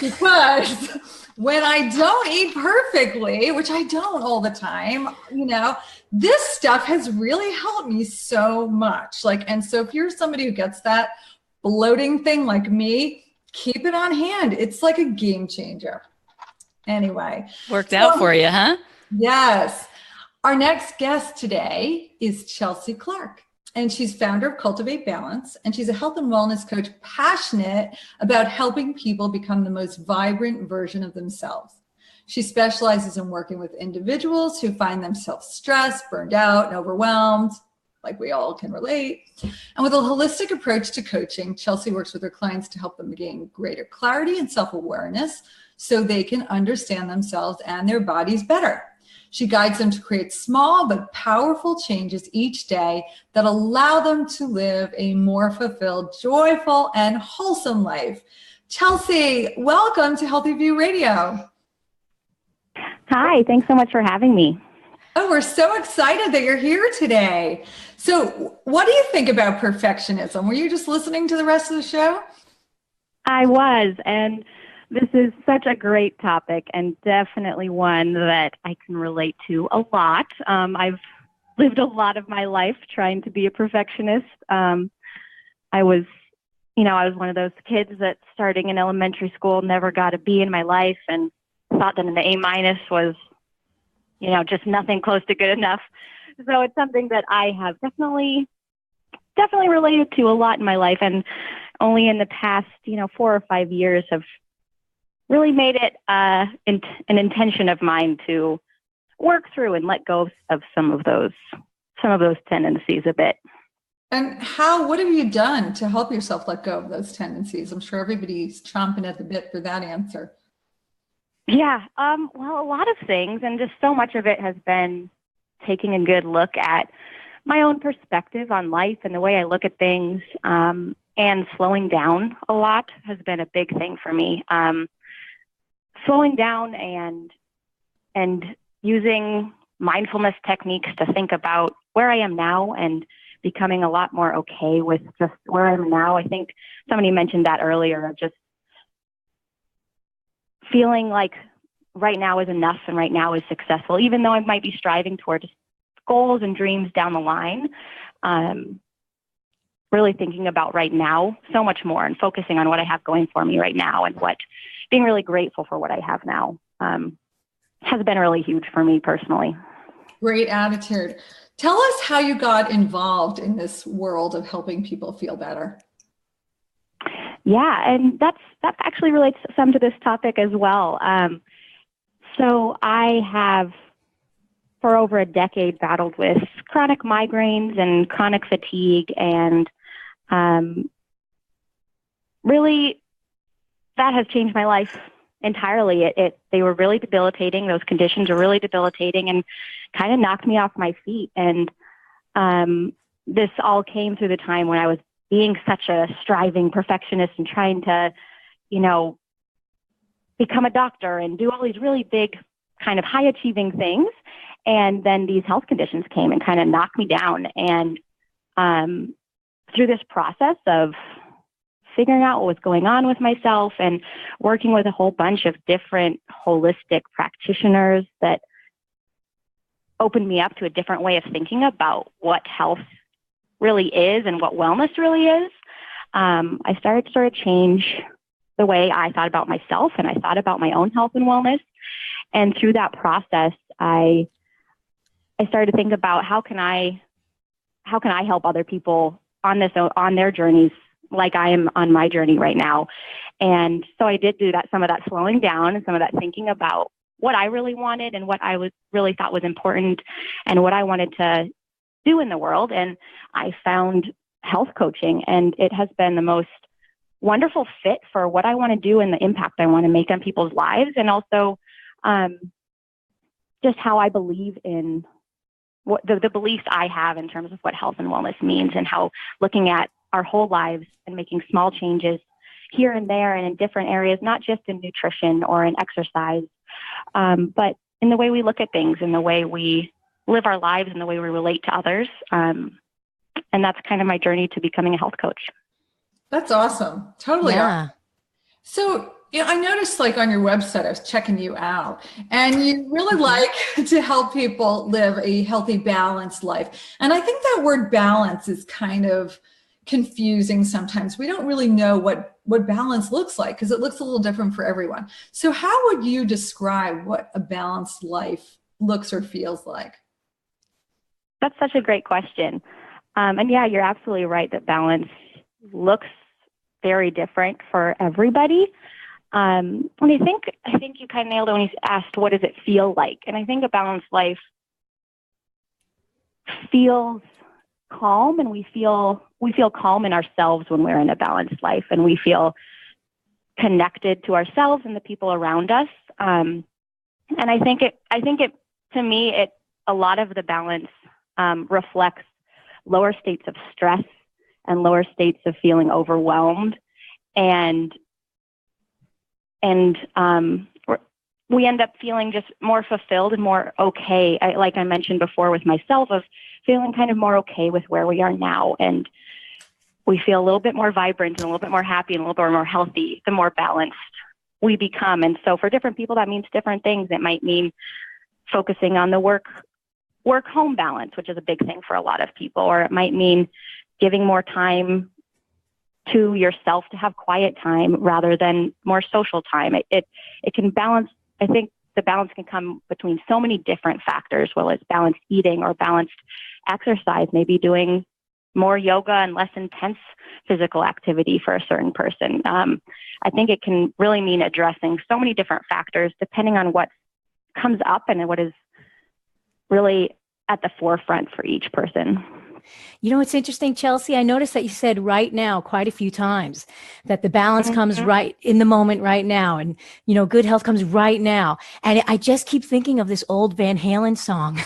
Because when I don't eat perfectly, which I don't all the time, this stuff has really helped me so much. And so if you're somebody who gets that bloating thing like me, keep it on hand. It's like a game changer. Anyway. Worked out for you, huh? Yes. Our next guest today is Chelsea Clark. and she's founder of Cultivate Balance, and she's a health and wellness coach passionate about helping people become the most vibrant version of themselves. She specializes in working with individuals who find themselves stressed, burned out, and overwhelmed, like we all can relate. And with a holistic approach to coaching, Chelsea works with her clients to help them gain greater clarity and self-awareness so they can understand themselves and their bodies better. She guides them to create small but powerful changes each day that allow them to live a more fulfilled, joyful, and wholesome life. Chelsea, welcome to Healthy View Radio. Hi, thanks so much for having me. Oh, we're so excited that you're here today. So what do you think about perfectionism? Were you just listening to the rest of the show? I was, and this is such a great topic and definitely one that I can relate to a lot. I've lived a lot of my life trying to be a perfectionist. I was one of those kids that starting in elementary school never got a B in my life and thought that an A- was, just nothing close to good enough. So it's something that I have definitely related to a lot in my life, and only in the past, 4 or 5 years have really made it an intention of mine to work through and let go of some of those tendencies a bit. And what have you done to help yourself let go of those tendencies? I'm sure everybody's chomping at the bit for that answer. Yeah, well, a lot of things, and just so much of it has been taking a good look at my own perspective on life and the way I look at things, and slowing down a lot has been a big thing for me. Slowing down and using mindfulness techniques to think about where I am now and becoming a lot more okay with just where I am now. I think somebody mentioned that earlier, just feeling like right now is enough and right now is successful, even though I might be striving towards goals and dreams down the line. Really thinking about right now so much more and focusing on what I have going for me right now and being really grateful for what I have now has been really huge for me personally. Great attitude. Tell us how you got involved in this world of helping people feel better. Yeah, and that actually relates some to this topic as well. So I have, for over a decade, battled with chronic migraines and chronic fatigue, and really that has changed my life entirely. They were really debilitating. Those conditions were really debilitating and kind of knocked me off my feet. And this all came through the time when I was being such a striving perfectionist and trying to, become a doctor and do all these really big kind of high achieving things. And then these health conditions came and kind of knocked me down. And through this process of figuring out what was going on with myself and working with a whole bunch of different holistic practitioners that opened me up to a different way of thinking about what health really is and what wellness really is, I started to sort of change the way I thought about myself and I thought about my own health and wellness. And through that process, I started to think about how can I help other people on their journeys like I am on my journey right now. And so I did do some of that slowing down and some of that thinking about what I really wanted and what I really thought was important and what I wanted to do in the world. And I found health coaching, and it has been the most wonderful fit for what I want to do and the impact I want to make on people's lives. And also just how I believe in what the beliefs I have in terms of what health and wellness means, and how looking at our whole lives and making small changes here and there and in different areas, not just in nutrition or in exercise, but in the way we look at things and the way we live our lives and the way we relate to others. And that's kind of my journey to becoming a health coach. That's awesome. Totally. Yeah. Awesome. So, I noticed on your website, I was checking you out, and you really like to help people live a healthy, balanced life. And I think that word balance is kind of confusing sometimes. We don't really know what balance looks like because it looks a little different for everyone. So how would you describe what a balanced life looks or feels like? That's such a great question. And yeah, you're absolutely right that balance looks very different for everybody. And I think you kind of nailed it when you asked, what does it feel like? And I think a balanced life feels calm, and we feel calm in ourselves when we're in a balanced life, and we feel connected to ourselves and the people around us. And I think it, to me, a lot of the balance reflects lower states of stress and lower states of feeling overwhelmed. And we end up feeling just more fulfilled and more okay. Like I mentioned before with myself, of feeling kind of more okay with where we are now. And we feel a little bit more vibrant and a little bit more happy and a little bit more healthy the more balanced we become. And so for different people, that means different things. It might mean focusing on the work-home balance, which is a big thing for a lot of people, or it might mean giving more time to yourself to have quiet time rather than more social time. It can balance. I think the balance can come between so many different factors, whether it's balanced eating or balanced exercise, maybe doing more yoga and less intense physical activity for a certain person. I think it can really mean addressing so many different factors depending on what comes up and what is really at the forefront for each person. You know, it's interesting, Chelsea. I noticed that you said right now quite a few times, that the balance comes right in the moment right now. And, you know, good health comes right now. And I just keep thinking of this old Van Halen song.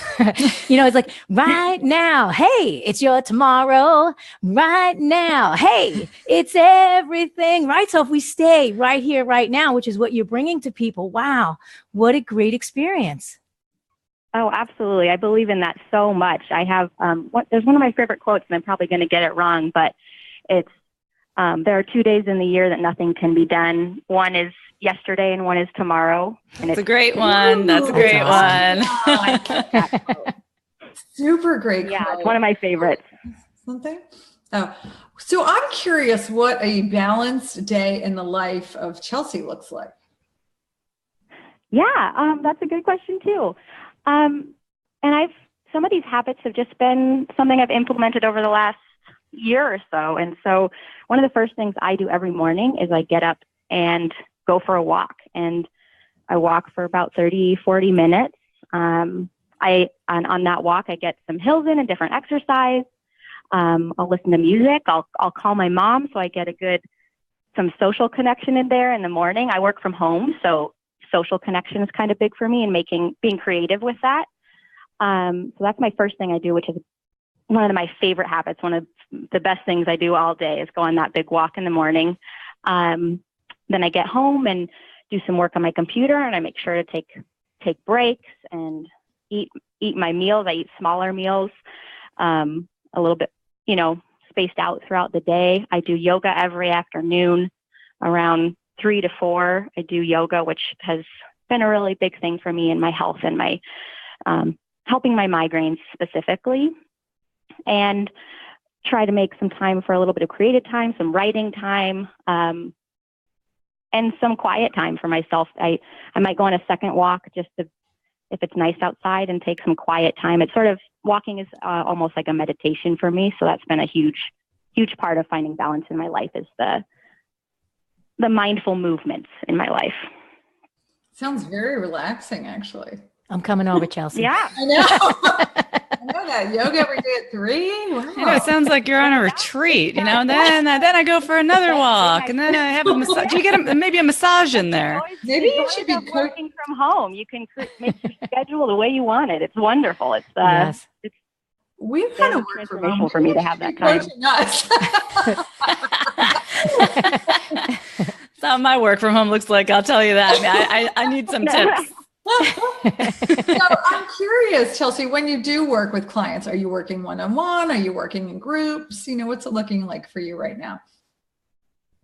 You know, it's like, right now, hey, it's your tomorrow. Right now, hey, it's everything. Right. So if we stay right here, right now, which is what you're bringing to people, wow, what a great experience. Oh, absolutely. I believe in that so much. I have, there's one of my favorite quotes, and I'm probably going to get it wrong, but it's, there are 2 days in the year that nothing can be done. One is yesterday and one is tomorrow. And it's a great one. That's a great one. Super great quote. Yeah, it's one of my favorites. Something? Oh, so I'm curious what a balanced day in the life of Chelsea looks like. Yeah, that's a good question too. And some of these habits have just been something I've implemented over the last year or so. And so one of the first things I do every morning is I get up and go for a walk, and I walk for about 30, 40 minutes. On that walk, I get some hills in and different exercise. I'll listen to music. I'll call my mom, so I get some social connection in there in the morning. I work from home, so social connection is kind of big for me, and being creative with that. So that's my first thing I do, which is one of my favorite habits. One of the best things I do all day is go on that big walk in the morning. Then I get home and do some work on my computer, and I make sure to take breaks and eat my meals. I eat smaller meals, a little bit, spaced out throughout the day. I do yoga every afternoon around 3 to 4. I do yoga, which has been a really big thing for me in my health and my helping my migraines specifically. And try to make some time for a little bit of creative time, some writing time, and some quiet time for myself. I might go on a second walk just if it's nice outside, and take some quiet time. It's sort of, walking is almost like a meditation for me. So that's been a huge, huge part of finding balance in my life, is the mindful movements in my life. Sounds very relaxing, actually. I'm coming over, Chelsea. Yeah. I know. I know that. Yoga every day at 3. Wow. I know, it sounds like you're on a retreat, and then I go for another walk, and then I have a massage. Do you get maybe a massage in there? Maybe you should be working from home. You can make your schedule the way you want it. It's wonderful. It's Yes. We've kind of worked from home for me to have that time. That's how my work from home looks like. I'll tell you that. I need some tips. So I'm curious, Chelsea, when you do work with clients, are you working one-on-one? Are you working in groups? What's it looking like for you right now?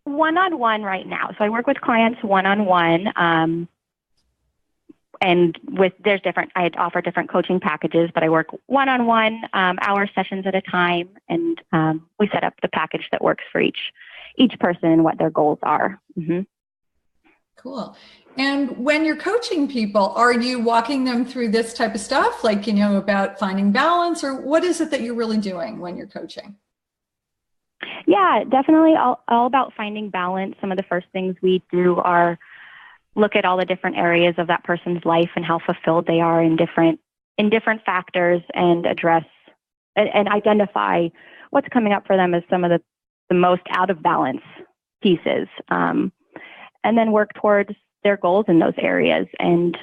One-on-one right now. So I work with clients one-on-one. And I offer different coaching packages, but I work one-on-one, hour sessions at a time. And we set up the package that works for each person and what their goals are. Mm-hmm. Cool. And when you're coaching people, are you walking them through this type of stuff, like, about finding balance, or what is it that you're really doing when you're coaching? Yeah, definitely all about finding balance. Some of the first things we do are look at all the different areas of that person's life and how fulfilled they are in different factors, and address and identify what's coming up for them as some of the most out of balance pieces, and then work towards their goals in those areas, and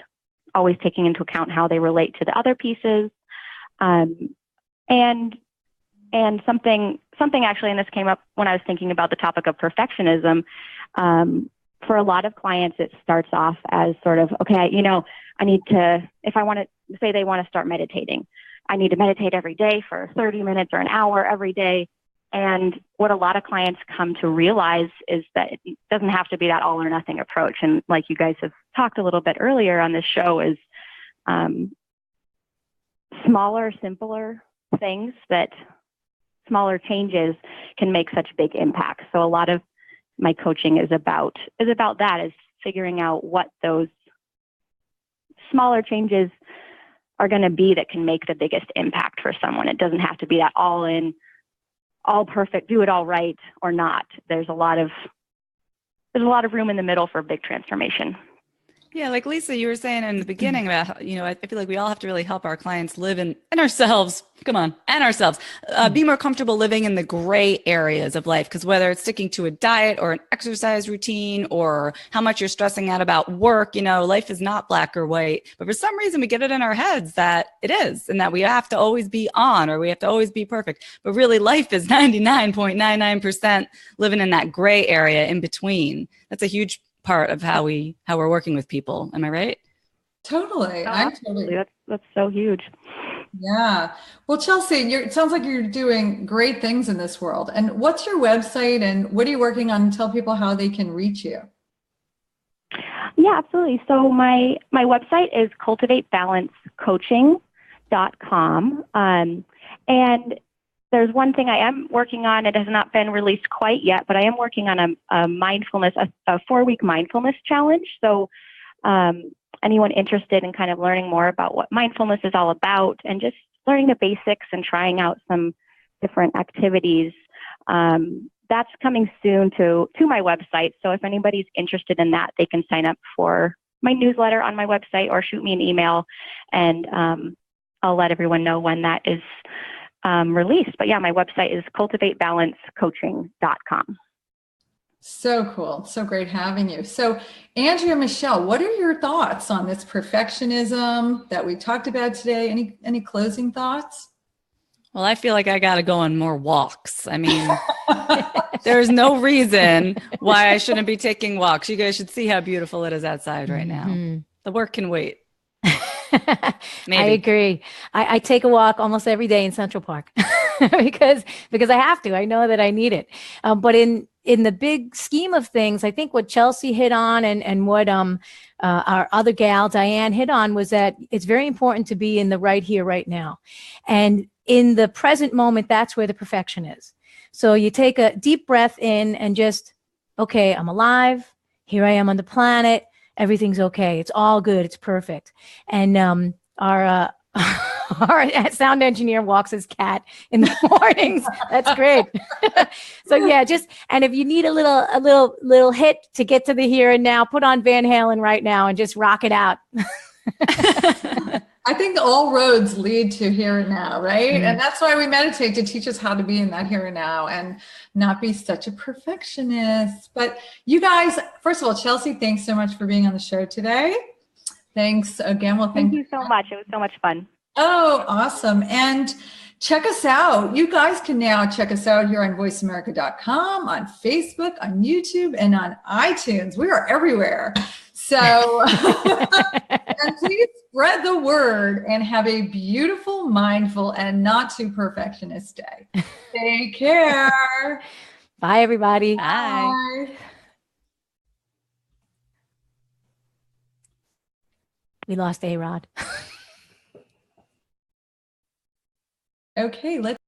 always taking into account how they relate to the other pieces. And something actually, and this came up when I was thinking about the topic of perfectionism. For a lot of clients, it starts off as sort of, okay, I need to, if I want to say they want to start meditating, I need to meditate every day for 30 minutes or an hour every day. And what a lot of clients come to realize is that it doesn't have to be that all or nothing approach. And like you guys have talked a little bit earlier on this show, is smaller, simpler things, that smaller changes can make such big impacts. So a lot of my coaching is about that, is figuring out what those smaller changes are going to be that can make the biggest impact for someone. It doesn't have to be that all in, all perfect, do it all right or not. There's a lot of room in the middle for big transformation. Yeah, like Lisa, you were saying in the beginning about, I feel like we all have to really help our clients live in ourselves. Come on, and ourselves, be more comfortable living in the gray areas of life. Because whether it's sticking to a diet or an exercise routine, or how much you're stressing out about work, life is not black or white. But for some reason, we get it in our heads that it is, and that we have to always be on, or we have to always be perfect. But really, life is 99.99% living in that gray area in between. That's a huge part of how we're working with people. Am I right? Totally. Oh, absolutely. That's so huge. Yeah. Well, Chelsea, it sounds like you're doing great things in this world. And what's your website, and what are you working on? Tell people how they can reach you. Yeah, absolutely. So my website is cultivatebalancecoaching.com. And there's one thing I am working on. It has not been released quite yet, but I am working on a mindfulness, a 4-week mindfulness challenge. So anyone interested in kind of learning more about what mindfulness is all about, and just learning the basics and trying out some different activities, that's coming soon to my website. So if anybody's interested in that, they can sign up for my newsletter on my website, or shoot me an email, and I'll let everyone know when that is released. But yeah, my website is cultivatebalancecoaching.com. So cool. So great having you. So Andrea, Michelle, what are your thoughts on this perfectionism that we talked about today? Any closing thoughts? Well, I feel like I got to go on more walks. I mean, there's no reason why I shouldn't be taking walks. You guys should see how beautiful it is outside right now. The work can wait. I agree. I take a walk almost every day in Central Park because I have to. I know that I need it. But in the big scheme of things, I think what Chelsea hit on, and what our other gal Diane hit on, was that it's very important to be in the right here, right now, and in the present moment. That's where the perfection is. So you take a deep breath in and just, okay, I'm alive. Here I am on the planet. Everything's okay. It's all good. It's perfect. And our sound engineer walks his cat in the mornings. That's great. So yeah, and if you need a little hit to get to the here and now, put on Van Halen right now and just rock it out. I think all roads lead to here and now, right? And that's why we meditate, to teach us how to be in that here and now and not be such a perfectionist. But you guys, first of all, Chelsea, thanks so much for being on the show today. Thanks again. Well, thank you so much. It was so much fun. Oh, awesome. And check us out. You guys can now check us out here on voiceamerica.com, on Facebook, on YouTube, and on iTunes. We are everywhere. So, and please spread the word and have a beautiful, mindful, and not too perfectionist day. Take care. Bye, everybody. Bye. We lost A-Rod. Okay, let's